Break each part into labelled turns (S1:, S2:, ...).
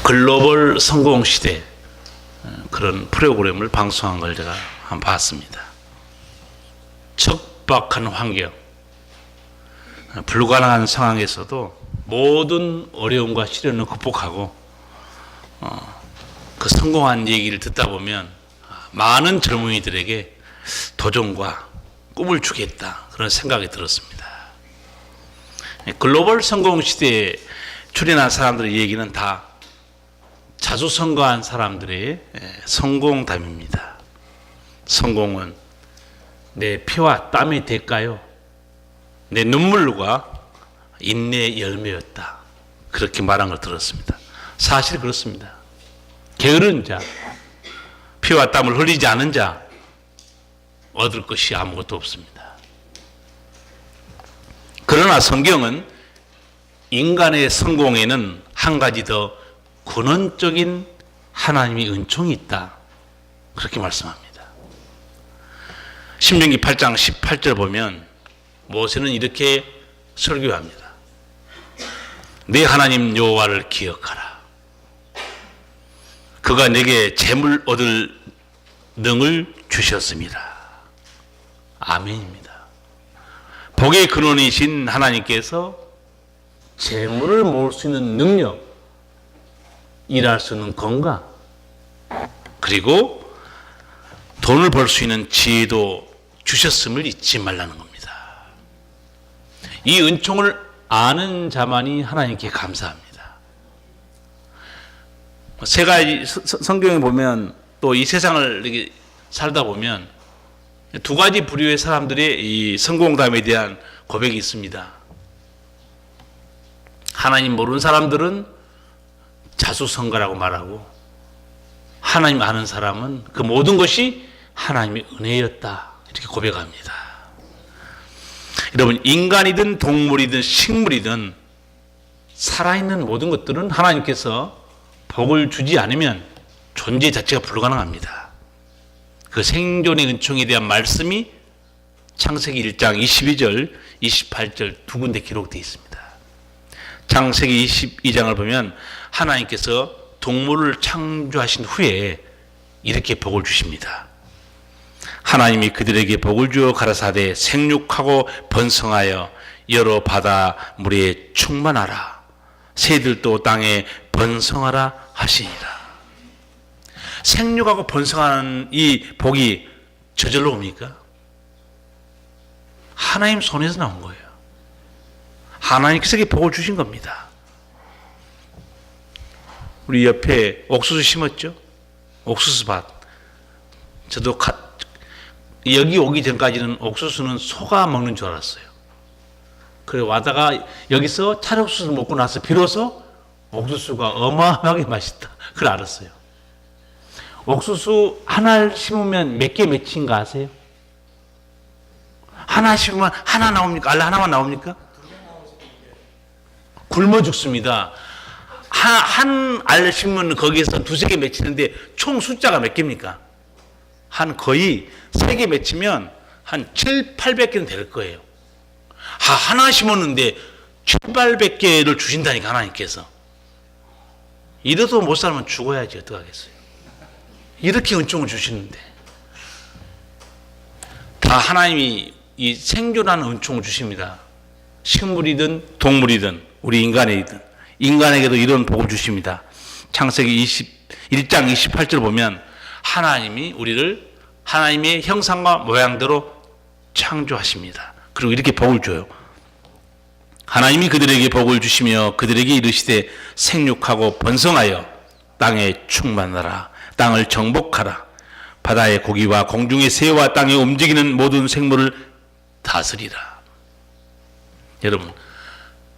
S1: 글로벌 성공 시대 그런 프로그램을 방송한 걸 제가 한번 봤습니다. 척박한 환경, 불가능한 상황에서도 모든 어려움과 시련을 극복하고 그 성공한 얘기를 듣다 보면 많은 젊은이들에게 도전과 꿈을 주겠다 그런 생각이 들었습니다. 글로벌 성공 시대에 출연한 사람들의 얘기는 다 자수성가한 사람들의 성공담입니다. 성공은 내 피와 땀이 대가요, 내 눈물과 인내의 열매였다, 그렇게 말한 걸 들었습니다. 사실 그렇습니다. 게으른 자, 피와 땀을 흘리지 않은 자, 얻을 것이 아무것도 없습니다. 그러나 성경은 인간의 성공에는 한 가지 더 근원적인 하나님의 은총이 있다, 그렇게 말씀합니다. 신명기 8장 18절 보면 모세는 이렇게 설교합니다. 내 하나님 여호와를 기억하라. 그가 내게 재물 얻을 능을 주셨습니다. 아멘입니다. 복의 근원이신 하나님께서 재물을 모을 수 있는 능력, 일할 수 있는 건강, 그리고 돈을 벌 수 있는 지혜도 주셨음을 잊지 말라는 겁니다. 이 은총을 아는 자만이 하나님께 감사합니다. 세 가지 성경에 보면, 또 이 세상을 이렇게 살다 보면 두 가지 부류의 사람들의 이 성공담에 대한 고백이 있습니다. 하나님 모르는 사람들은 자수성가라고 말하고, 하나님 아는 사람은 그 모든 것이 하나님의 은혜였다, 이렇게 고백합니다. 여러분, 인간이든 동물이든 식물이든 살아있는 모든 것들은 하나님께서 복을 주지 않으면 존재 자체가 불가능합니다. 그 생존의 은총에 대한 말씀이 창세기 1장 22절, 28절 두 군데 기록되어 있습니다. 창세기 22장을 보면 하나님께서 동물을 창조하신 후에 이렇게 복을 주십니다. 하나님이 그들에게 복을 주어 가라사대 생육하고 번성하여 여러 바다 물에 충만하라, 새들도 땅에 번성하라 하시니라. 생육하고 번성하는 이 복이 저절로 옵니까? 하나님 손에서 나온 거예요. 하나님께서 복을 주신 겁니다. 우리 옆에 옥수수 심었죠? 옥수수밭. 저도 여기 오기 전까지는 옥수수는 소가 먹는 줄 알았어요. 그래 와다가 여기서 찰옥수수를 먹고 나서 비로소 옥수수가 어마어마하게 맛있다, 그걸 알았어요. 옥수수 하나를 심으면 몇 개 맺힌가 아세요? 하나 심으면 하나 나옵니까? 알라 하나만 나옵니까? 굶어 죽습니다. 한 알 심으면 거기에서 두세 개 맺히는데 총 숫자가 몇 개입니까? 한 거의 3개 맺히면 한 7, 800개는 될 거예요. 하나 심었는데 7, 800개를 주신다니까, 하나님께서. 이래도 못 살면 죽어야지 어떡하겠어요. 이렇게 은총을 주시는데, 다 하나님이 이 생존하는 은총을 주십니다. 식물이든 동물이든 우리 인간에게도 이런 복을 주십니다. 창세기 1장 28절 보면 하나님이 우리를 하나님의 형상과 모양대로 창조하십니다. 그리고 이렇게 복을 줘요. 하나님이 그들에게 복을 주시며 그들에게 이르시되 생육하고 번성하여 땅에 충만하라, 땅을 정복하라, 바다의 고기와 공중의 새와 땅에 움직이는 모든 생물을 다스리라. 여러분,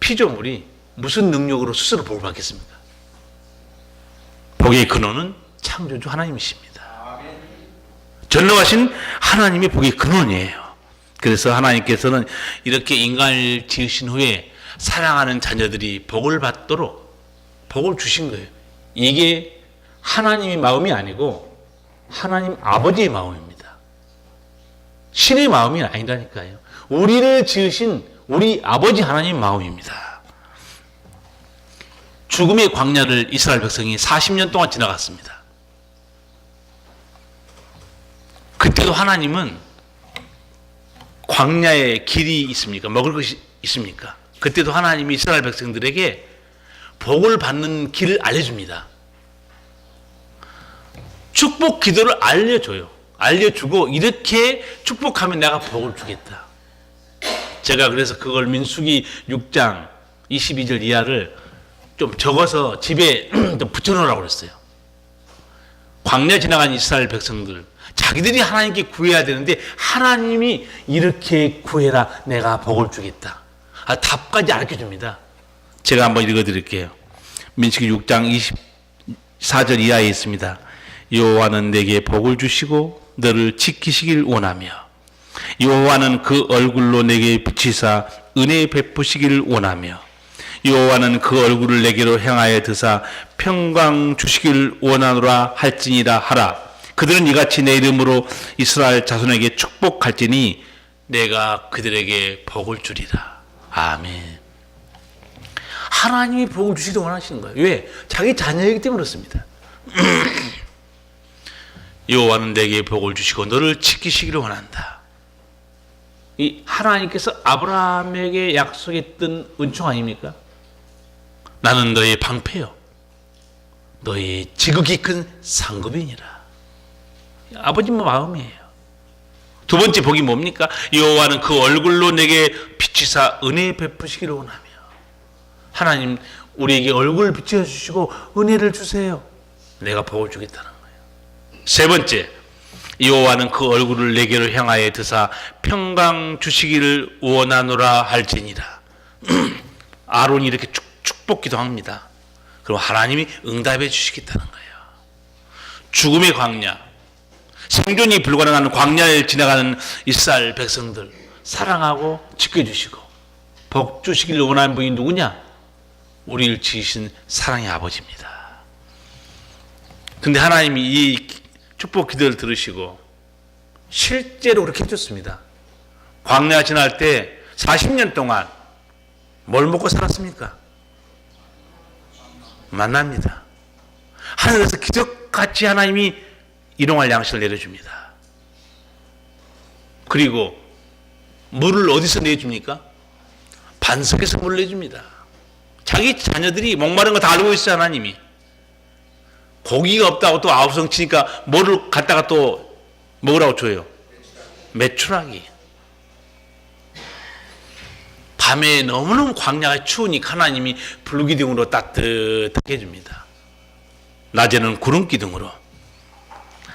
S1: 피조물이 무슨 능력으로 스스로 복을 받겠습니까? 복의 근원은 창조주 하나님이십니다. 전능하신 하나님이 복의 근원이에요. 그래서 하나님께서는 이렇게 인간을 지으신 후에 사랑하는 자녀들이 복을 받도록 복을 주신 거예요. 이게 하나님의 마음이 아니고 하나님 아버지의 마음입니다. 신의 마음이 아니라니까요. 우리를 지으신 우리 아버지 하나님의 마음입니다. 죽음의 광야를 이스라엘 백성이 40년 동안 지나갔습니다. 그때도 하나님은 광야에 길이 있습니까? 먹을 것이 있습니까? 그때도 하나님이 이스라엘 백성들에게 복을 받는 길을 알려줍니다. 축복 기도를 알려줘요. 알려주고 이렇게 축복하면 내가 복을 주겠다. 제가 그래서 그걸 민수기 6장 22절 이하를 좀 적어서 집에 좀 붙여놓으라고 그랬어요. 광야 지나간 이스라엘 백성들, 자기들이 하나님께 구해야 되는데 하나님이 이렇게 구해라, 내가 복을 주겠다. 답까지 알려줍니다. 제가 한번 읽어드릴게요. 민수기 6장 24절 이하에 있습니다. 여호와는 내게 복을 주시고 너를 지키시길 원하며 여호와는 그 얼굴로 내게 비치사 은혜 베푸시기를 원하며 여호와는 그 얼굴을 내게로 향하여 드사 평강 주시기를 원하노라 할지니라 하라. 그들은 이같이 내 이름으로 이스라엘 자손에게 축복할지니 내가 그들에게 복을 주리라. 아멘. 하나님이 복을 주시기를 원하시는 거예요. 왜? 자기 자녀이기 때문에 그렇습니다. 여호와는 내게 복을 주시고 너를 지키시기를 원한다. 이 하나님께서 아브라함에게 약속했던 은총 아닙니까? 나는 너의 방패요 너의 지극히 큰 상급이니라. 아버지 마음이에요. 두 번째 복이 뭡니까? 여호와는 그 얼굴로 내게 비치사 은혜 베푸시기를 원하며. 하나님 우리에게 얼굴을 비춰주시고 은혜를 주세요. 내가 복을 주겠다는 거예요. 세 번째, 여호와는 그 얼굴을 내게로 향하여 드사 평강 주시기를 원하노라 할지니라. 아론이 이렇게 축복 기도합니다. 그럼 하나님이 응답해 주시겠다는 거예요. 죽음의 광야, 생존이 불가능한 광야를 지나가는 이스라엘 백성들 사랑하고 지켜주시고 복 주시기를 원하는 분이 누구냐? 우리를 지으신 사랑의 아버지입니다. 근데 하나님이 이 축복 기도를 들으시고 실제로 그렇게 해줬습니다. 광야 지날 때 40년 동안 뭘 먹고 살았습니까? 만납니다. 하늘에서 기적같이 하나님이 일용할 양식을 내려줍니다. 그리고 물을 어디서 내줍니까? 반석에서 물을 내줍니다. 자기 자녀들이 목마른 거 다 알고 있어요. 하나님이 고기가 없다고 또 아우성 치니까 뭐를 갖다가 또 먹으라고 줘요? 메추라기. 밤에 너무너무 광야가 추우니까 하나님이 불기둥으로 따뜻하게 해줍니다. 낮에는 구름기둥으로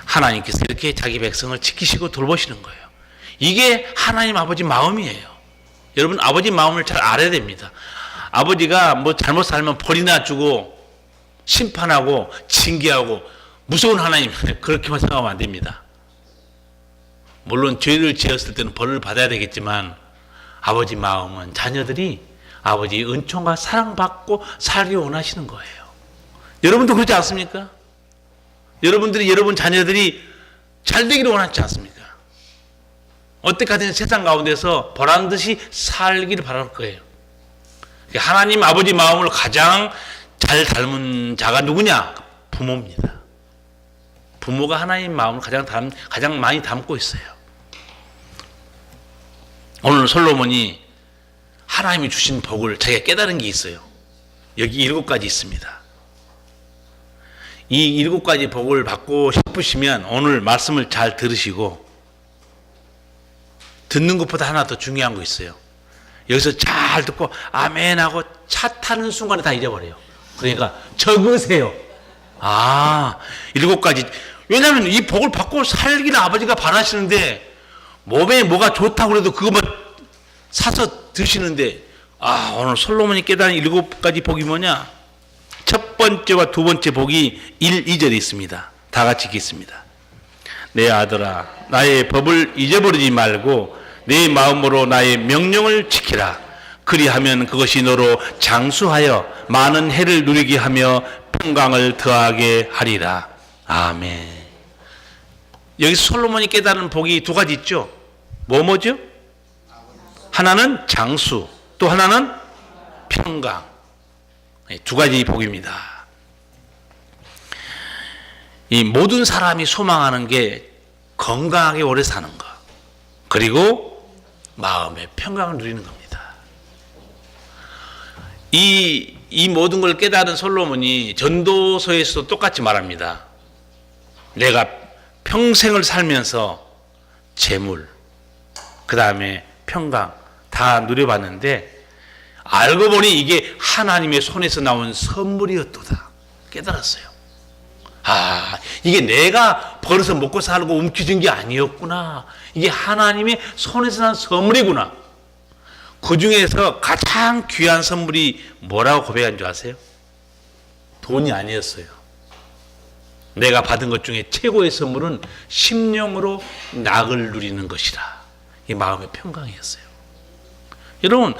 S1: 하나님께서 이렇게 자기 백성을 지키시고 돌보시는 거예요. 이게 하나님 아버지 마음이에요. 여러분 아버지 마음을 잘 알아야 됩니다. 아버지가 뭐 잘못 살면 벌이나 주고 심판하고 징계하고 무서운 하나님 그렇게만 생각하면 안 됩니다. 물론 죄를 지었을 때는 벌을 받아야 되겠지만 아버지 마음은 자녀들이 아버지의 은총과 사랑받고 살기 원하시는 거예요. 여러분도 그렇지 않습니까? 여러분들이 여러분 자녀들이 잘 되기를 원하지 않습니까? 어떻게 하든 세상 가운데서 보란 듯이 살기를 바랄 거예요. 하나님 아버지 마음을 가장 잘 닮은 자가 누구냐? 부모입니다. 부모가 하나님 마음을 가장 많이 담고 있어요. 오늘 솔로몬이 하나님이 주신 복을 자기가 깨달은 게 있어요. 여기 7가지 있습니다. 이 7가지 복을 받고 싶으시면 오늘 말씀을 잘 들으시고 듣는 것보다 하나 더 중요한 거 있어요. 여기서 잘 듣고 아멘 하고 차 타는 순간에 다 잊어버려요. 그러니까 적으세요. 7가지. 왜냐하면 이 복을 받고 살기를 아버지가 바라시는데 몸에 뭐가 좋다고 그래도 그것만 사서 드시는데 오늘 솔로몬이 깨달은 7가지 복이 뭐냐? 첫 번째와 두 번째 복이 1, 2절에 있습니다. 다 같이 읽겠습니다. 내 아들아 나의 법을 잊어버리지 말고 내 마음으로 나의 명령을 지키라. 그리하면 그것이 너로 장수하여 많은 해를 누리게 하며 평강을 더하게 하리라. 아멘. 여기 솔로몬이 깨달은 복이 2가지 있죠. 뭐죠? 하나는 장수, 또 하나는 평강. 두 가지 복입니다. 이 모든 사람이 소망하는 게 건강하게 오래 사는 것, 그리고 마음의 평강을 누리는 겁니다. 이 모든 걸 깨달은 솔로몬이 전도서에서도 똑같이 말합니다. 내가 평생을 살면서 재물, 그 다음에 평강 다 누려봤는데 알고 보니 이게 하나님의 손에서 나온 선물이었도다 깨달았어요. 이게 내가 벌어서 먹고 살고 움켜쥔 게 아니었구나. 이게 하나님의 손에서 난 선물이구나. 그 중에서 가장 귀한 선물이 뭐라고 고백한 줄 아세요? 돈이 아니었어요. 내가 받은 것 중에 최고의 선물은 심령으로 낙을 누리는 것이라. 이 마음의 평강이었어요. 여러분,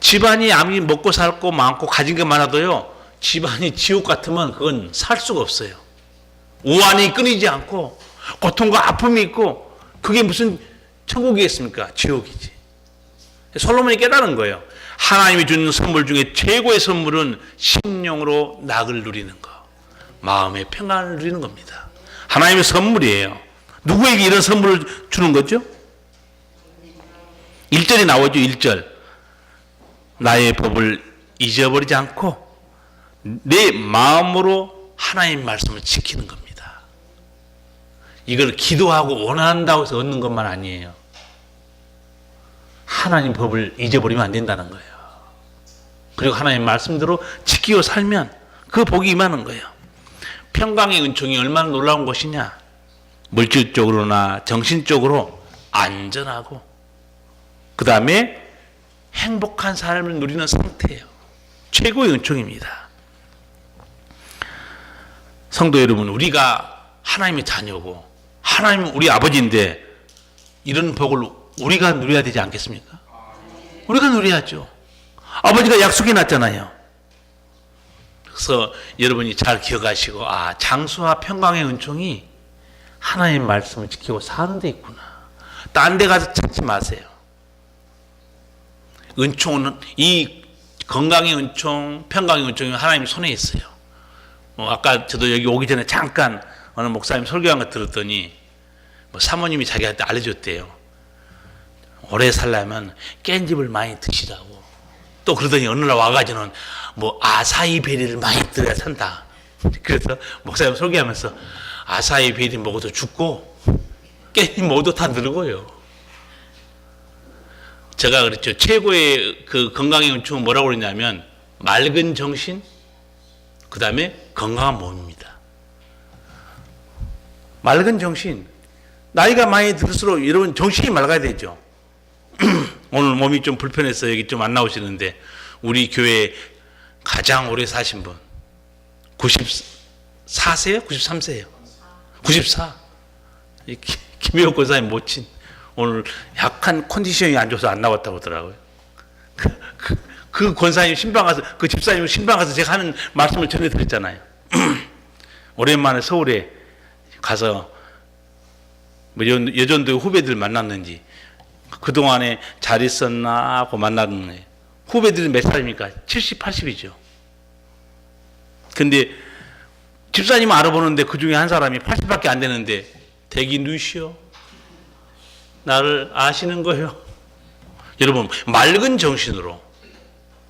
S1: 집안이 아무리 먹고 살고 많고 가진 게 많아도요, 집안이 지옥 같으면 그건 살 수가 없어요. 우환이 끊이지 않고 고통과 아픔이 있고 그게 무슨 천국이겠습니까? 지옥이지. 솔로몬이 깨달은 거예요. 하나님이 주는 선물 중에 최고의 선물은 심령으로 낙을 누리는 것, 마음의 평안을 누리는 겁니다. 하나님의 선물이에요. 누구에게 이런 선물을 주는 거죠? 1절이 나오죠. 1절. 나의 법을 잊어버리지 않고 내 마음으로 하나님 말씀을 지키는 겁니다. 이걸 기도하고 원한다고 해서 얻는 것만 아니에요. 하나님 법을 잊어버리면 안 된다는 거예요. 그리고 하나님 말씀대로 지키고 살면 그 복이 임하는 거예요. 평강의 은총이 얼마나 놀라운 것이냐. 물질적으로나 정신적으로 안전하고 그 다음에 행복한 삶을 누리는 상태예요. 최고의 은총입니다. 성도 여러분, 우리가 하나님의 자녀고 하나님은 우리 아버지인데 이런 복을 우리가 누려야 되지 않겠습니까? 우리가 누려야죠. 아버지가 약속해 놨잖아요. 그래서 여러분이 잘 기억하시고 장수와 평강의 은총이 하나님의 말씀을 지키고 사는 데 있구나. 딴 데 가서 찾지 마세요. 은총은 이 건강의 은총, 평강의 은총이 하나님 손에 있어요. 아까 저도 여기 오기 전에 잠깐 어느 목사님 설교한 거 들었더니 사모님이 자기한테 알려줬대요. 오래 살려면 깻잎을 많이 드시라고. 또 그러더니 어느 날 와가지고는 아사이베리를 많이 들어야 산다. 그래서 목사님 설교하면서 아사이베리 먹어도 죽고 깻잎 먹어도 다 늙어요. 제가 그랬죠. 최고의 그 건강의 은총은 뭐라고 그러냐면 맑은 정신, 그 다음에 건강한 몸입니다. 맑은 정신. 나이가 많이 들수록 여러분 정신이 맑아야 되죠. 오늘 몸이 좀 불편해서 여기 좀 안 나오시는데 우리 교회에 가장 오래 사신 분 94세요? 93세요? 94. 김혜옥 권사님 모친. 오늘 약간 컨디션이 안 좋아서 안 나왔다고 하더라고요. 그 권사님 신방 가서, 그 집사님 신방 가서 제가 하는 말씀을 전해드렸잖아요. 오랜만에 서울에 가서 여전도 후배들 만났는지 그동안에 잘 있었나 하고 만났는데 후배들은 몇 살입니까? 70, 80이죠. 근데 집사님 알아보는데 그 중에 한 사람이 80밖에 안 되는데 대기 누시오. 나를 아시는 거예요. 여러분, 맑은 정신으로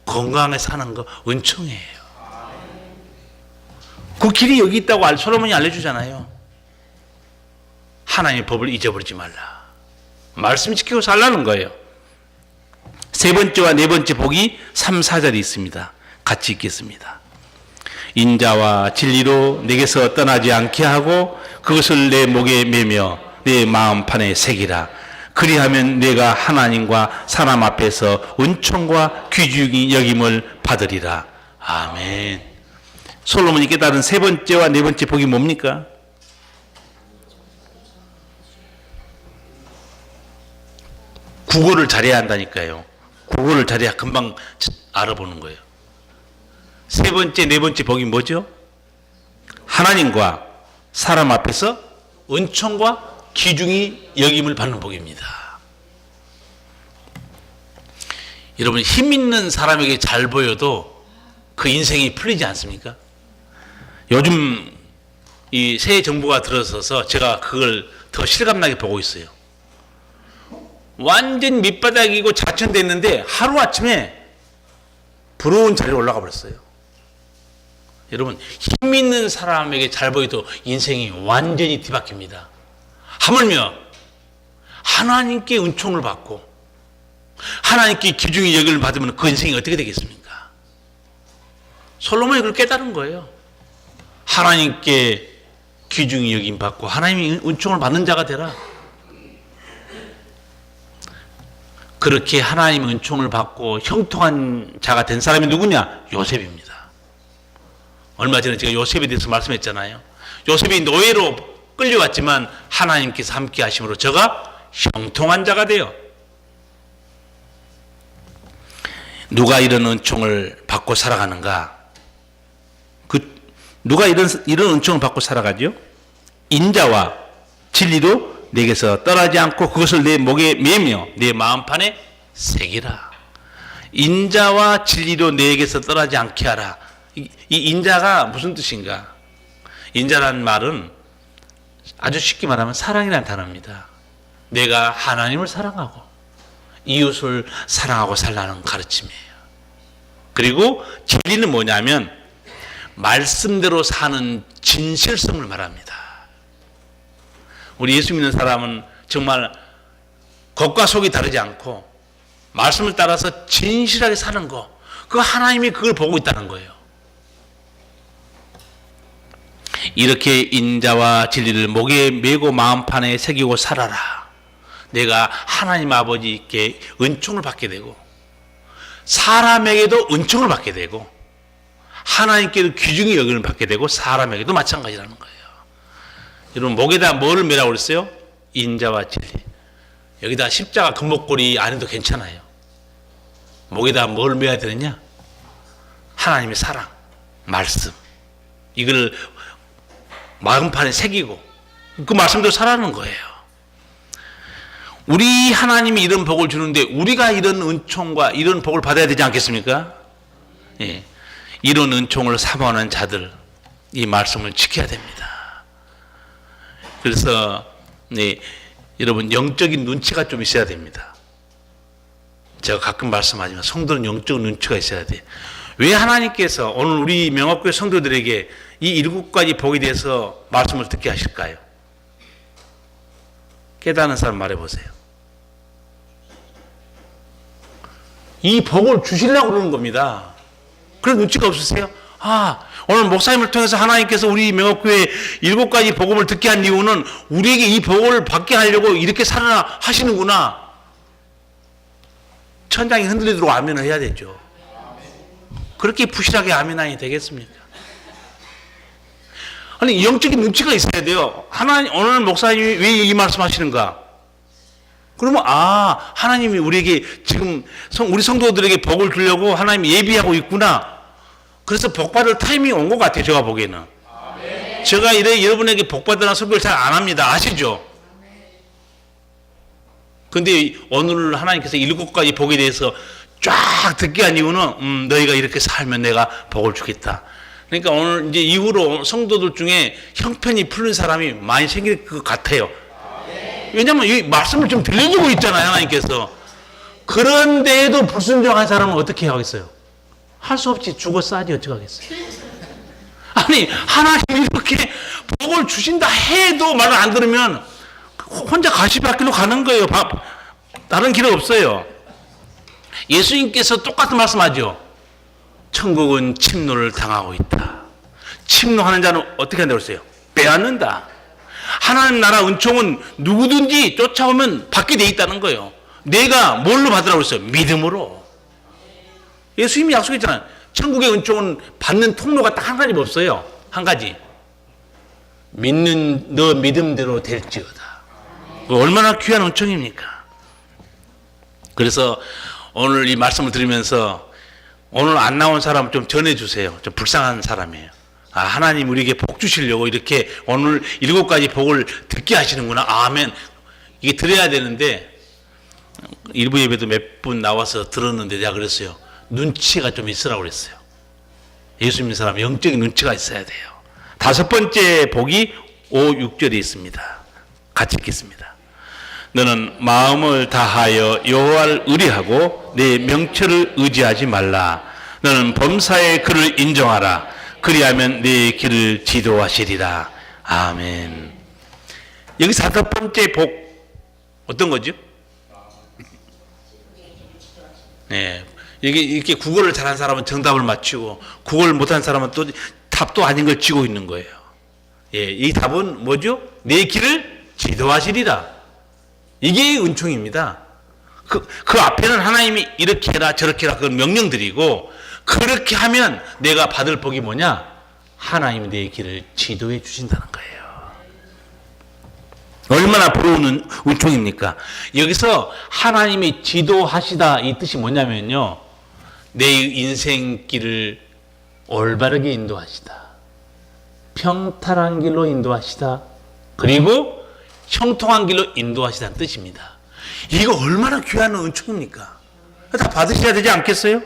S1: 건강하게 사는 거 은총이에요. 그 길이 여기 있다고 솔로몬이 알려주잖아요. 하나님의 법을 잊어버리지 말라. 말씀 지키고 살라는 거예요. 세 번째와 네 번째 복이 3, 4절이 있습니다. 같이 읽겠습니다. 인자와 진리로 내게서 떠나지 않게 하고 그것을 내 목에 매며 내 마음판에 새기라. 그리하면 내가 하나님과 사람 앞에서 은총과 귀중히 여김을 받으리라. 아멘. 솔로몬이 깨달은 세 번째와 네 번째 복이 뭡니까? 국어를 잘해야 한다니까요. 국어를 잘해야 금방 알아보는 거예요. 세 번째, 네 번째 복이 뭐죠? 하나님과 사람 앞에서 은총과 귀중히 여김을 받는 복입니다. 여러분, 힘 있는 사람에게 잘 보여도 그 인생이 풀리지 않습니까? 요즘 이 새 정부가 들어서서 제가 그걸 더 실감나게 보고 있어요. 완전 밑바닥이고 자천됐는데 하루아침에 부러운 자리로 올라가 버렸어요. 여러분, 힘 있는 사람에게 잘 보여도 인생이 완전히 뒤바뀝니다. 하물며 하나님께 은총을 받고 하나님께 귀중히 여김을 받으면 그 인생이 어떻게 되겠습니까? 솔로몬이 그걸 깨달은 거예요. 하나님께 귀중히 여김 받고 하나님의 은총을 받는 자가 되라. 그렇게 하나님의 은총을 받고 형통한 자가 된 사람이 누구냐? 요셉입니다. 얼마 전에 제가 요셉에 대해서 말씀했잖아요. 요셉이 노예로 끌려왔지만 하나님께서 함께 하심으로 저가 형통한 자가 되어 누가 이런 은총을 받고 살아가는가? 누가 이런 은총을 받고 살아가죠? 인자와 진리로 내게서 떠나지 않고 그것을 내 목에 매며 내 마음판에 새기라. 인자와 진리로 내게서 떠나지 않게 하라. 이 인자가 무슨 뜻인가? 인자라는 말은 아주 쉽게 말하면 사랑이라는 단어입니다. 내가 하나님을 사랑하고 이웃을 사랑하고 살라는 가르침이에요. 그리고 진리는 뭐냐면 말씀대로 사는 진실성을 말합니다. 우리 예수 믿는 사람은 정말 겉과 속이 다르지 않고 말씀을 따라서 진실하게 사는 거, 그 하나님이 그걸 보고 있다는 거예요. 이렇게 인자와 진리를 목에 메고 마음판에 새기고 살아라. 내가 하나님 아버지께 은총을 받게 되고 사람에게도 은총을 받게 되고 하나님께도 귀중히 여김을 받게 되고 사람에게도 마찬가지라는 거예요. 여러분, 목에다 뭐를 매라고 그랬어요? 인자와 진리. 여기다 십자가 금목걸이 안 해도 괜찮아요. 목에다 뭘 매야 되느냐? 하나님의 사랑, 말씀. 이걸 마음판에 새기고 그 말씀대로 살아가는 거예요. 우리 하나님이 이런 복을 주는데 우리가 이런 은총과 이런 복을 받아야 되지 않겠습니까? 예. 이런 은총을 사모하는 자들, 이 말씀을 지켜야 됩니다. 그래서 네, 여러분, 영적인 눈치가 좀 있어야 됩니다. 제가 가끔 말씀하지만 성도는 영적 눈치가 있어야 돼요. 왜 하나님께서 오늘 우리 명합교회 성도들에게 이 7가지 복에 대해서 말씀을 듣게 하실까요? 깨닫는 사람 말해보세요. 이 복을 주시려고 그러는 겁니다. 그런 눈치가 없으세요? 오늘 목사님을 통해서 하나님께서 우리 명합교회 7가지 복음을 듣게 한 이유는 우리에게 이 복을 받게 하려고 이렇게 살아라 하시는구나. 천장이 흔들리도록 아멘을 해야 되죠. 그렇게 부실하게 아멘이 되겠습니까? 아니, 영적인 눈치가 있어야 돼요. 하나님, 오늘 목사님이 왜 이 말씀 하시는가? 그러면 하나님이 우리에게 지금 우리 성도들에게 복을 주려고 하나님이 예비하고 있구나. 그래서 복 받을 타이밍이 온 것 같아요. 제가 보기에는. 아멘. 제가 이래 여러분에게 복 받으라는 설교를 잘 안 합니다. 아시죠? 근데 오늘 하나님께서 7가지 복에 대해서 쫙 듣게 한 이유는 너희가 이렇게 살면 내가 복을 주겠다. 그러니까 오늘 이제 이후로 성도들 중에 형편이 풀린 사람이 많이 생길 것 같아요. 왜냐하면 이 말씀을 좀 들려주고 있잖아요. 하나님께서. 그런데도 불순종한 사람은 어떻게 하겠어요? 할 수 없지. 죽어 싸지 어쩌겠어요. 아니, 하나님이 이렇게 복을 주신다 해도 말을 안 들으면 혼자 가시밭길로 가는 거예요. 다른 길 없어요. 예수님께서 똑같은 말씀하죠. 천국은 침노를 당하고 있다. 침노하는 자는 어떻게 한다고 했어요? 빼앗는다. 하나님 나라 은총은 누구든지 쫓아오면 받게 돼 있다는 거예요. 내가 뭘로 받으라고 했어요? 믿음으로. 예수님이 약속했잖아요. 천국의 은총은 받는 통로가 딱 한 가지 없어요. 한 가지. 믿는 너 믿음대로 될지어다. 얼마나 귀한 은총입니까? 그래서 오늘 이 말씀을 들으면서 오늘 안 나온 사람 좀 전해주세요. 좀 불쌍한 사람이에요. 하나님 우리에게 복 주시려고 이렇게 오늘 7가지 복을 듣게 하시는구나. 아멘. 이게 들어야 되는데 일부 예배도 몇 분 나와서 들었는데 내가 그랬어요. 눈치가 좀 있으라고 그랬어요. 예수 믿는 사람 영적인 눈치가 있어야 돼요. 다섯 번째 복이 5, 6절에 있습니다. 같이 읽겠습니다. 너는 마음을 다하여 여호와를 의뢰하고 내 명철을 의지하지 말라. 너는 범사의 그를 인정하라. 그리하면 내 길을 지도하시리라. 아멘. 여기서 다섯 번째 복 어떤 거죠? 네. 이렇게 국어를 잘하는 사람은 정답을 맞추고 국어를 못하는 사람은 또 답도 아닌 걸 쥐고 있는 거예요. 예, 이 답은 뭐죠? 내 길을 지도하시리라. 이게 은총입니다. 그 앞에는 하나님이 이렇게 해라 저렇게 해라 그건 명령드리고 그렇게 하면 내가 받을 복이 뭐냐? 하나님이 내 길을 지도해 주신다는 거예요. 얼마나 부러운 은총입니까? 여기서 하나님이 지도하시다 이 뜻이 뭐냐면요. 내 인생길을 올바르게 인도하시다. 평탄한 길로 인도하시다. 그리고 형통한 길로 인도하시다는 뜻입니다. 이거 얼마나 귀한 은총입니까? 다 받으셔야 되지 않겠어요?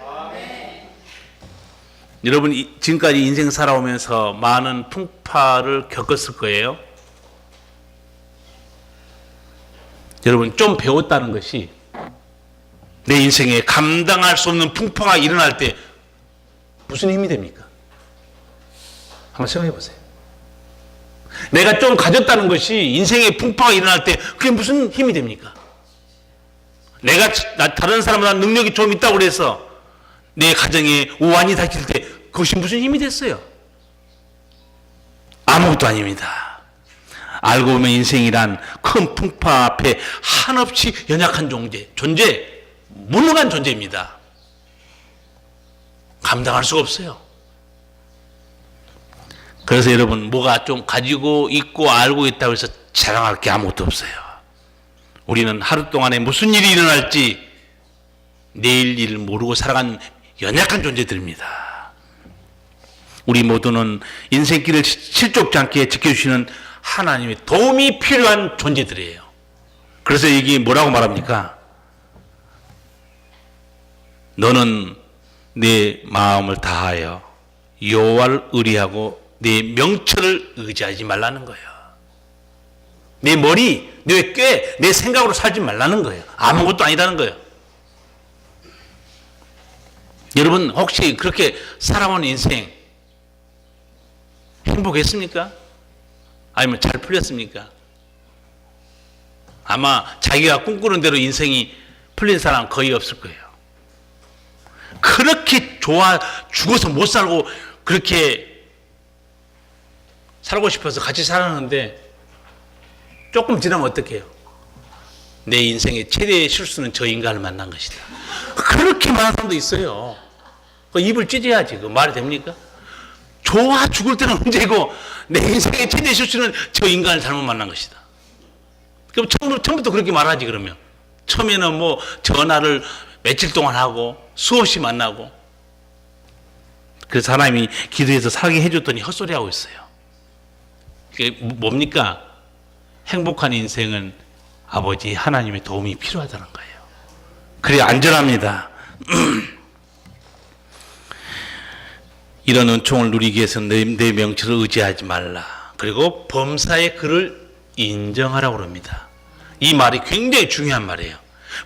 S1: 여러분 지금까지 인생 살아오면서 많은 풍파를 겪었을 거예요. 여러분 좀 배웠다는 것이 내 인생에 감당할 수 없는 풍파가 일어날 때 무슨 힘이 됩니까? 한번 생각해 보세요. 내가 좀 가졌다는 것이 인생에 풍파가 일어날 때 그게 무슨 힘이 됩니까? 내가 다른 사람보다 능력이 좀 있다고 그래서 내 가정에 우환이 닥칠 때 그것이 무슨 힘이 됐어요? 아무것도 아닙니다. 알고 보면 인생이란 큰 풍파 앞에 한없이 연약한 존재, 무능한 존재입니다. 감당할 수가 없어요. 그래서 여러분 뭐가 좀 가지고 있고 알고 있다고 해서 자랑할 게 아무것도 없어요. 우리는 하루 동안에 무슨 일이 일어날지 내일 일을 모르고 살아간 연약한 존재들입니다. 우리 모두는 인생길을 실족지 않게 지켜주시는 하나님의 도움이 필요한 존재들이에요. 그래서 이게 뭐라고 말합니까? 너는 내 마음을 다하여 여호와를 의뢰하고 내 명철을 의지하지 말라는 거예요. 내 머리, 내 꾀, 내 생각으로 살지 말라는 거예요. 아무것도 아니라는 거예요. 여러분 혹시 그렇게 살아온 인생 행복했습니까? 아니면 잘 풀렸습니까? 아마 자기가 꿈꾸는 대로 인생이 풀린 사람 거의 없을 거예요. 그렇게 좋아 죽어서 못 살고 그렇게 살고 싶어서 같이 살았는데 조금 지나면 어떻게 해요? 내 인생의 최대의 실수는 저 인간을 만난 것이다. 그렇게 많은 사람도 있어요. 입을 찢어야지. 그 말이 됩니까? 좋아 죽을 때는 문제고 내 인생의 최대의 실수는 저 인간을 잘못 만난 것이다. 그럼 처음부터 그렇게 말하지. 그러면 처음에는 뭐 전화를 며칠 동안 하고 수없이 만나고 그래서 하나님이 기도해서 살게 해줬더니 헛소리 하고 있어요. 그게 뭡니까? 행복한 인생은 아버지 하나님의 도움이 필요하다는 거예요. 그래야 안전합니다. 이런 은총을 누리기 위해서 내 명철을 의지하지 말라. 그리고 범사의 그를 인정하라고 그럽니다. 이 말이 굉장히 중요한 말이에요.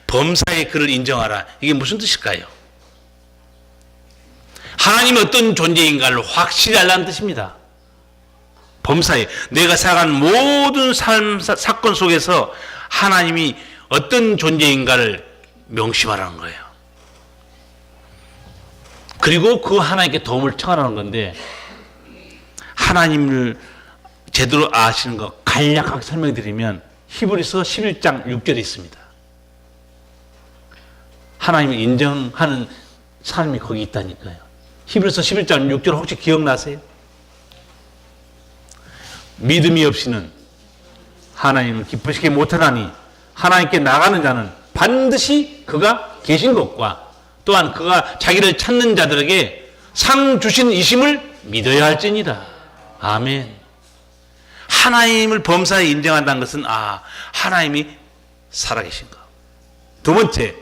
S1: 범사의 그를 인정하라. 이게 무슨 뜻일까요? 하나님이 어떤 존재인가를 확실히 알라는 뜻입니다. 범사에 내가 살아간 모든 사건 속에서 하나님이 어떤 존재인가를 명심하라는 거예요. 그리고 그 하나님께 도움을 청하라는 건데 하나님을 제대로 아시는 거 간략하게 설명드리면 히브리서 11장 6절에 있습니다. 하나님을 인정하는 사람이 거기 있다니까요. 히브리서 11장 6절 혹시 기억나세요? 믿음이 없이는 하나님을 기쁘시게 못하나니 하나님께 나가는 자는 반드시 그가 계신 것과 또한 그가 자기를 찾는 자들에게 상 주신 이심을 믿어야 할지니라. 아멘. 하나님을 범사에 인정한다는 것은 하나님이 살아계신 것. 두 번째,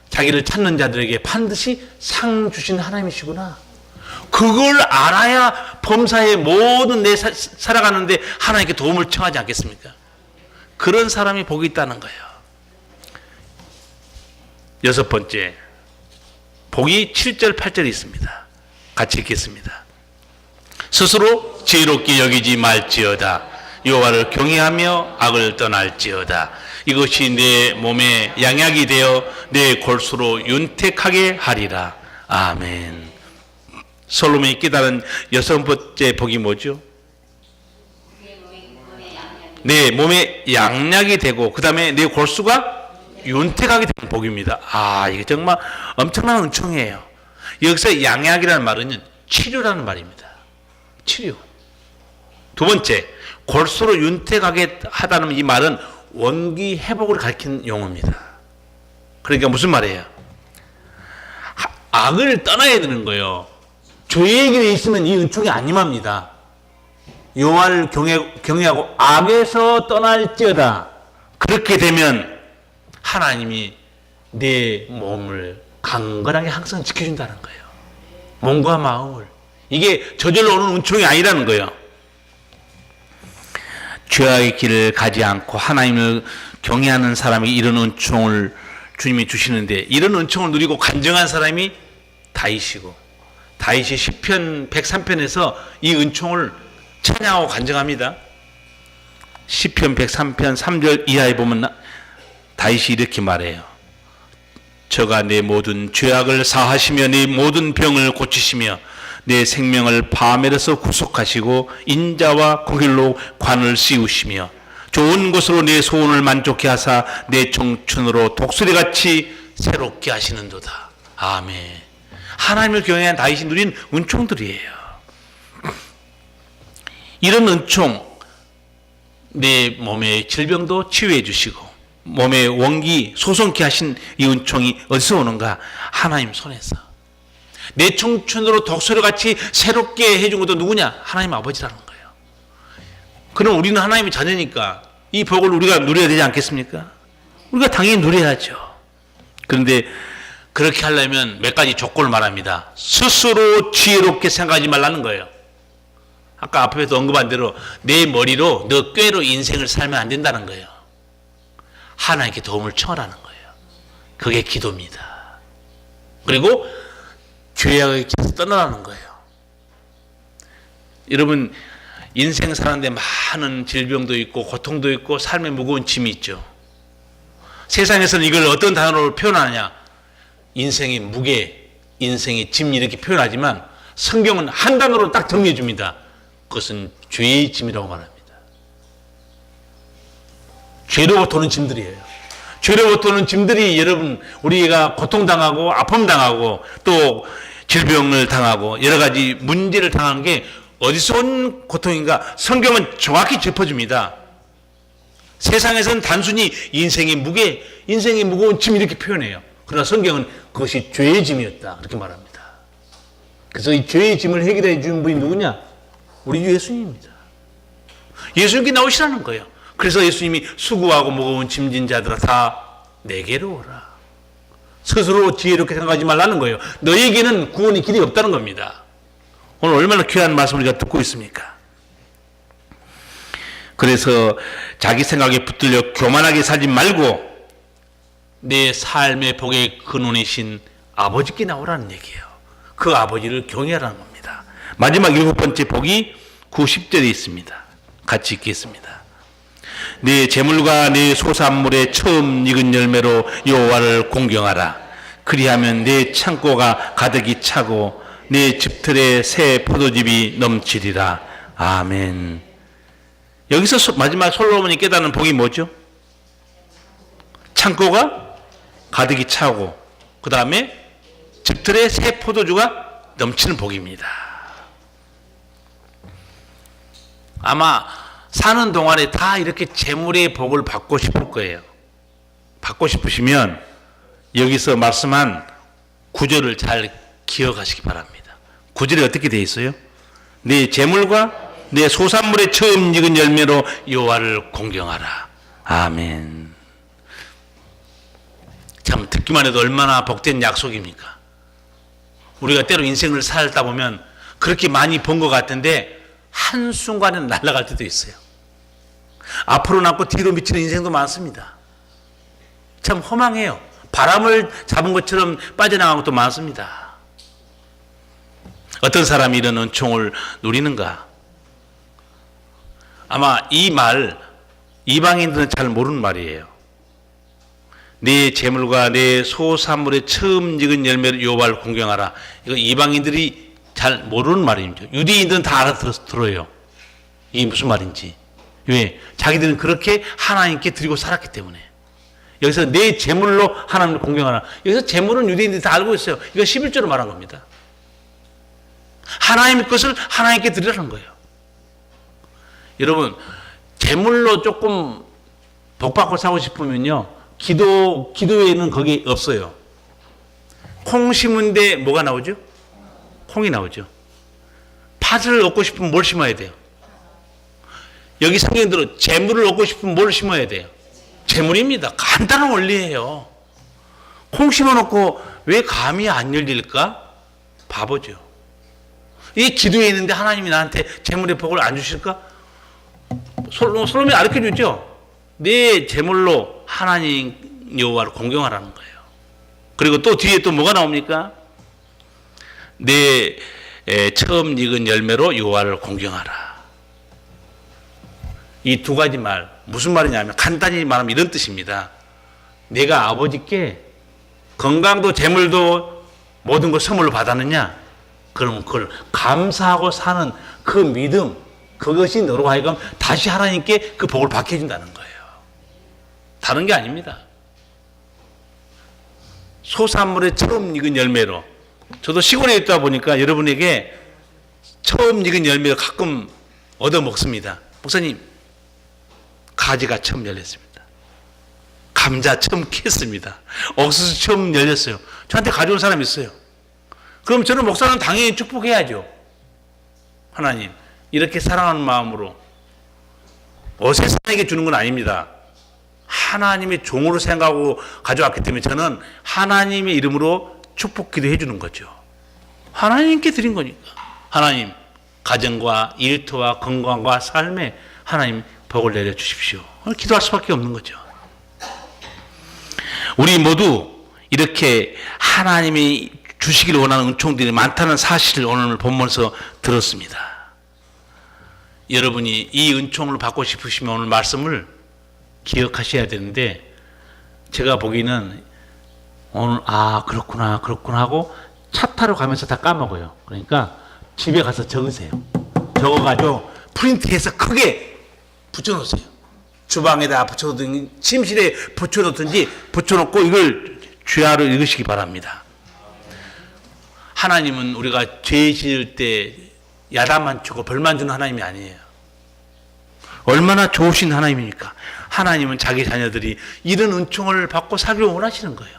S1: 자기를 찾는 자들에게 반드시 상 주신 하나님이시구나. 그걸 알아야 범사의 모든 내 살아가는데 하나님께 도움을 청하지 않겠습니까? 그런 사람이 복이 있다는 거예요. 여섯 번째, 복이 7절 8절에 있습니다. 같이 읽겠습니다. 스스로 지혜롭게 여기지 말지어다. 여호와를 경외하며 악을 떠날지어다. 이것이 내 몸에 양약이 되어 내 골수로 윤택하게 하리라. 아멘. 솔로몬이 깨달은 여섯 번째 복이 뭐죠? 내 몸에 양약이 되고 그 다음에 내 골수가 윤택하게 되는 복입니다. 아, 이게 정말 엄청난 은총이에요. 여기서 양약이라는 말은 치료라는 말입니다. 치료. 두 번째, 골수로 윤택하게 하다는 이 말은 원기 회복을 가리키는 용어입니다. 그러니까 무슨 말이에요? 악을 떠나야 되는 거예요. 죄의 길에 있으면 이 은총이 안 임합니다. 여호와를 경외하고 악에서 떠날지어다. 그렇게 되면 하나님이 내 몸을 강건하게 항상 지켜준다는 거예요. 몸과 마음을. 이게 저절로 오는 은총이 아니라는 거예요. 죄악의 길을 가지 않고 하나님을 경외하는 사람이 이런 은총을 주님이 주시는데, 이런 은총을 누리고 간증한 사람이 다윗이고, 다윗이 시편 103편에서 이 은총을 찬양하고 간증합니다. 시편 103편 3절 이하에 보면 다윗이 이렇게 말해요. 저가 내 모든 죄악을 사하시며 내 모든 병을 고치시며 내 생명을 바멜에서 구속하시고 인자와 공길로 관을 씌우시며 좋은 곳으로 내 소원을 만족케 하사 내 청춘으로 독수리같이 새롭게 하시는도다. 아멘. 하나님을 경외한 다윗이 누린 은총들이에요. 이런 은총, 내 몸의 질병도 치유해 주시고 몸의 원기 소성케 하신 이 은총이 어디서 오는가? 하나님 손에서. 내 청춘으로 독수리같이 새롭게 해준 것도 누구냐? 하나님 아버지라는 거예요. 그럼 우리는 하나님의 자녀니까 이 복을 우리가 누려야 되지 않겠습니까? 우리가 당연히 누려야죠. 그런데 그렇게 하려면 몇 가지 조건을 말합니다. 스스로 지혜롭게 생각하지 말라는 거예요. 아까 앞에서 언급한 대로 내 머리로 너 꾀로 인생을 살면 안 된다는 거예요. 하나님께 도움을 청하라는 거예요. 그게 기도입니다. 그리고 죄악의 길에서 떠나라는 거예요. 여러분, 인생 사는데 많은 질병도 있고 고통도 있고 삶의 무거운 짐이 있죠. 세상에서는 이걸 어떤 단어로 표현하냐? 인생의 무게, 인생의 짐 이렇게 표현하지만 성경은 한 단어로 딱 정리해 줍니다. 그것은 죄의 짐이라고 말합니다. 죄로부터 오는 짐들이에요. 죄로부터 오는 짐들이 여러분, 우리가 고통당하고 아픔당하고 또 질병을 당하고 여러 가지 문제를 당하는 게 어디서 온 고통인가? 성경은 정확히 짚어줍니다. 세상에서는 단순히 인생의 무게, 인생의 무거운 짐 이렇게 표현해요. 그러나 성경은 그것이 죄의 짐이었다 그렇게 말합니다. 그래서 이 죄의 짐을 해결해 주는 분이 누구냐? 우리 주 예수님입니다. 예수님께 나오시라는 거예요. 그래서 예수님이 수고하고 무거운 짐진 자들아 다 내게로 오라. 스스로 지혜롭게 생각하지 말라는 거예요. 너에게는 구원의 길이 없다는 겁니다. 오늘 얼마나 귀한 말씀을 우리가 듣고 있습니까? 그래서 자기 생각에 붙들려 교만하게 살지 말고 내 삶의 복의 근원이신 아버지께 나오라는 얘기예요. 그 아버지를 경외하라는 겁니다. 마지막 일곱 번째 복이 90절에 있습니다. 같이 읽겠습니다. 내 재물과 내 소산물의 처음 익은 열매로 여호와를 공경하라. 그리하면 내 창고가 가득히 차고 내 집틀에 새 포도즙이 넘치리라. 아멘. 여기서 마지막 솔로몬이 깨닫는 복이 뭐죠? 창고가 가득히 차고 그 다음에 집틀에 새 포도주가 넘치는 복입니다. 아마 사는 동안에 다 이렇게 재물의 복을 받고 싶을 거예요. 받고 싶으시면 여기서 말씀한 구절을 잘 기억하시기 바랍니다. 구절이 어떻게 되어 있어요? 내 재물과 내 소산물의 처음 익은 열매로 여호와를 공경하라. 아멘. 참 듣기만 해도 얼마나 복된 약속입니까? 우리가 때로 인생을 살다 보면 그렇게 많이 번 것 같은데 한순간에 날아갈 때도 있어요. 앞으로 남고 뒤로 미치는 인생도 많습니다. 참 허망해요. 바람을 잡은 것처럼 빠져나간 것도 많습니다. 어떤 사람이 이런 은총을 누리는가? 아마 이 말 이방인들은 잘 모르는 말이에요. 내 재물과 내 소산물의 처음 익은 열매를 여호와를 공경하라. 이거 이방인들이 잘 모르는 말입니다. 유대인들은 다 알아들어요. 이게 무슨 말인지. 왜? 자기들은 그렇게 하나님께 드리고 살았기 때문에. 여기서 내 재물로 하나님을 공경하라. 여기서 재물은 유대인들이 다 알고 있어요. 이거 11조로 말한 겁니다. 하나님의 것을 하나님께 드리라는 거예요. 여러분, 재물로 조금 복받고 사고 싶으면요, 기도에는 거기 없어요. 콩 심은데 뭐가 나오죠? 콩이 나오죠. 팥을 얻고 싶으면 뭘 심어야 돼요? 여기 성경대로 재물을 얻고 싶으면 뭘 심어야 돼요? 재물입니다. 간단한 원리예요. 콩 심어놓고 왜 감이 안 열릴까? 바보죠. 이 기도에 있는데 하나님이 나한테 재물의 복을 안 주실까? 솔로몬이 가르쳐주죠. 내 재물로 하나님 여호와를 공경하라는 거예요. 그리고 또 뒤에 또 뭐가 나옵니까? 내 처음 익은 열매로 여호와를 공경하라. 이 두 가지 말 무슨 말이냐면 간단히 말하면 이런 뜻입니다. 내가 아버지께 건강도 재물도 모든 걸 선물로 받았느냐? 그러면 그걸 감사하고 사는 그 믿음, 그것이 너로 하여금 다시 하나님께 그 복을 받게 해준다는 거예요. 다른 게 아닙니다. 소산물의 처음 익은 열매로. 저도 시골에 있다 보니까 여러분에게 처음 익은 열매를 가끔 얻어 먹습니다. 목사님, 가지가 처음 열렸습니다. 감자 처음 캤습니다. 옥수수 처음 열렸어요. 저한테 가져온 사람이 있어요. 그럼 저는 목사는 당연히 축복해야죠. 하나님, 이렇게 사랑하는 마음으로 세상에게 주는 건 아닙니다. 하나님의 종으로 생각하고 가져왔기 때문에 저는 하나님의 이름으로 축복 기도해 주는 거죠. 하나님께 드린 거니까. 하나님, 가정과 일터와 건강과 삶에 하나님 복을 내려 주십시오. 기도할 수밖에 없는 거죠. 우리 모두 이렇게 하나님이 주시기를 원하는 은총들이 많다는 사실을 오늘 본문에서 들었습니다. 여러분이 이 은총을 받고 싶으시면 오늘 말씀을 기억하셔야 되는데, 제가 보기에는 오늘 그렇구나 하고 차 타러 가면서 다 까먹어요. 그러니까 집에 가서 적으세요. 적어가지고 프린트해서 크게 붙여놓으세요. 주방에다 붙여놓든지 침실에 붙여놓든지 붙여놓고 이걸 주야로 읽으시기 바랍니다. 하나님은 우리가 죄 지을 때 야단만 치고 벌만 주는 하나님이 아니에요. 얼마나 좋으신 하나님입니까? 하나님은 자기 자녀들이 이런 은총을 받고 살기를 원하시는 거예요.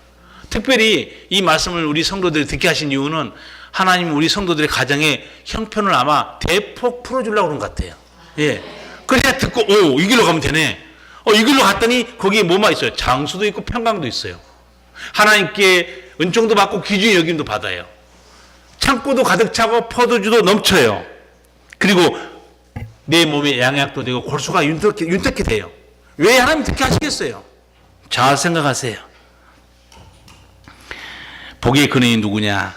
S1: 특별히 이 말씀을 우리 성도들이 듣게 하신 이유는 하나님은 우리 성도들의 가정에 형편을 아마 대폭 풀어주려고 그런 것 같아요. 예. 그래야 듣고, 이 길로 가면 되네. 이 길로 갔더니 거기에 뭐만 있어요? 장수도 있고 평강도 있어요. 하나님께 은총도 받고 귀중히 여김도 받아요. 창고도 가득 차고 포도주도 넘쳐요. 그리고 내 몸에 양약도 되고 골수가 윤택해 돼요. 왜 하나님 그렇게 하시겠어요? 잘 생각하세요. 복의 근원이 누구냐?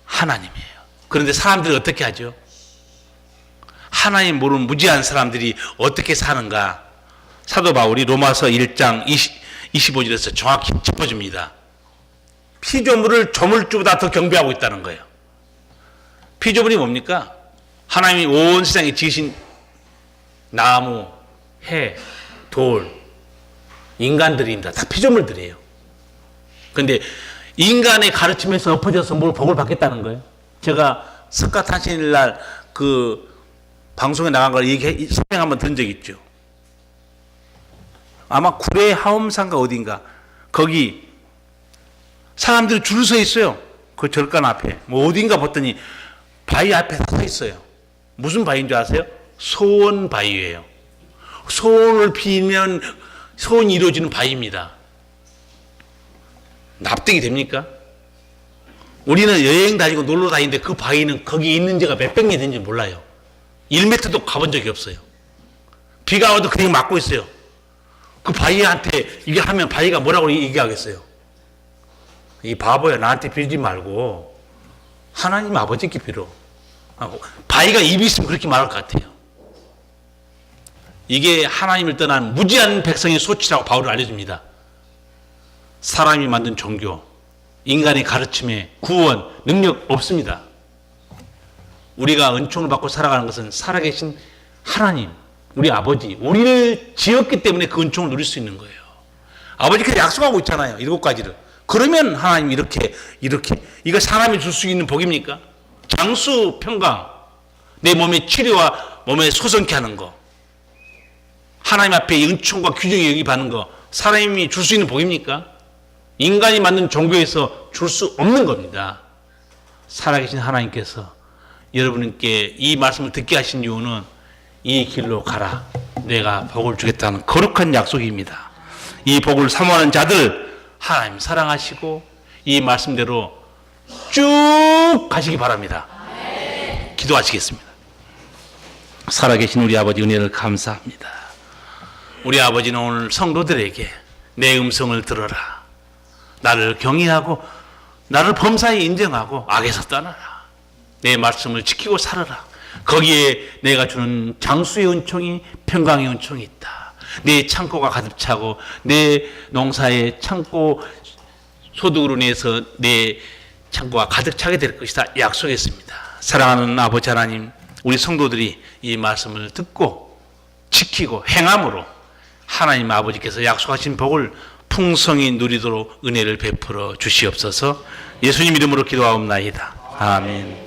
S1: 하나님이에요. 그런데 사람들이 어떻게 하죠? 하나님 모르는 무지한 사람들이 어떻게 사는가? 사도 바울이 로마서 1장 25절에서 정확히 짚어줍니다. 피조물을 조물주보다 더 경배하고 있다는 거예요. 피조물이 뭡니까? 하나님이 온 세상에 지으신 나무, 해, 돌, 인간들입니다. 다 피조물들이에요. 그런데 인간의 가르침에서 엎어져서 뭘 복을 받겠다는 거예요. 제가 석가탄신일 날 그 방송에 나간 걸 설명 한번 들은 적이 있죠. 아마 구례 하엄산가 어딘가 거기 사람들이 줄 서 있어요. 그 절간 앞에 뭐 어딘가 봤더니 바위 앞에 서 있어요. 무슨 바위인 줄 아세요? 소원 바위예요. 소원을 빌면 소원이 이루어지는 바위입니다. 납득이 됩니까? 우리는 여행 다니고 놀러 다니는데 그 바위는 거기 있는 지가 몇백 년 된지 몰라요. 1m도 가본 적이 없어요. 비가 와도 그냥 막고 있어요. 그 바위한테 이게 하면 바위가 뭐라고 얘기하겠어요? 이 바보야, 나한테 빌지 말고 하나님 아버지께 빌어. 바위가 입이 있으면 그렇게 말할 것 같아요. 이게 하나님을 떠난 무지한 백성의 소치라고 바울은 알려줍니다. 사람이 만든 종교, 인간의 가르침에 구원, 능력 없습니다. 우리가 은총을 받고 살아가는 것은 살아계신 하나님, 우리 아버지, 우리를 지었기 때문에 그 은총을 누릴 수 있는 거예요. 아버지께서 약속하고 있잖아요. 7가지를. 그러면 하나님 이렇게 이거 사람이 줄 수 있는 복입니까? 장수 평강, 내 몸의 치료와 몸에 소성케 하는 거, 하나님 앞에 은총과 규정이 여기받는 거 사람이 줄 수 있는 복입니까? 인간이 만든 종교에서 줄 수 없는 겁니다. 살아계신 하나님께서 여러분께 이 말씀을 듣게 하신 이유는 이 길로 가라, 내가 복을 주겠다는 거룩한 약속입니다. 이 복을 사모하는 자들 하나님 사랑하시고 이 말씀대로 쭉 가시기 바랍니다. 기도하시겠습니다. 살아계신 우리 아버지 은혜를 감사합니다. 우리 아버지는 오늘 성도들에게 내 음성을 들어라, 나를 경외하고 나를 범사에 인정하고 악에서 떠나라, 내 말씀을 지키고 살아라, 거기에 내가 주는 장수의 은총이, 평강의 은총이 있다. 내 창고가 가득 차고 내 농사의 창고 소득으로 인해서 내 창고가 가득 차게 될 것이다 약속했습니다. 사랑하는 아버지 하나님, 우리 성도들이 이 말씀을 듣고 지키고 행함으로 하나님 아버지께서 약속하신 복을 풍성히 누리도록 은혜를 베풀어 주시옵소서. 예수님 이름으로 기도하옵나이다. 아멘.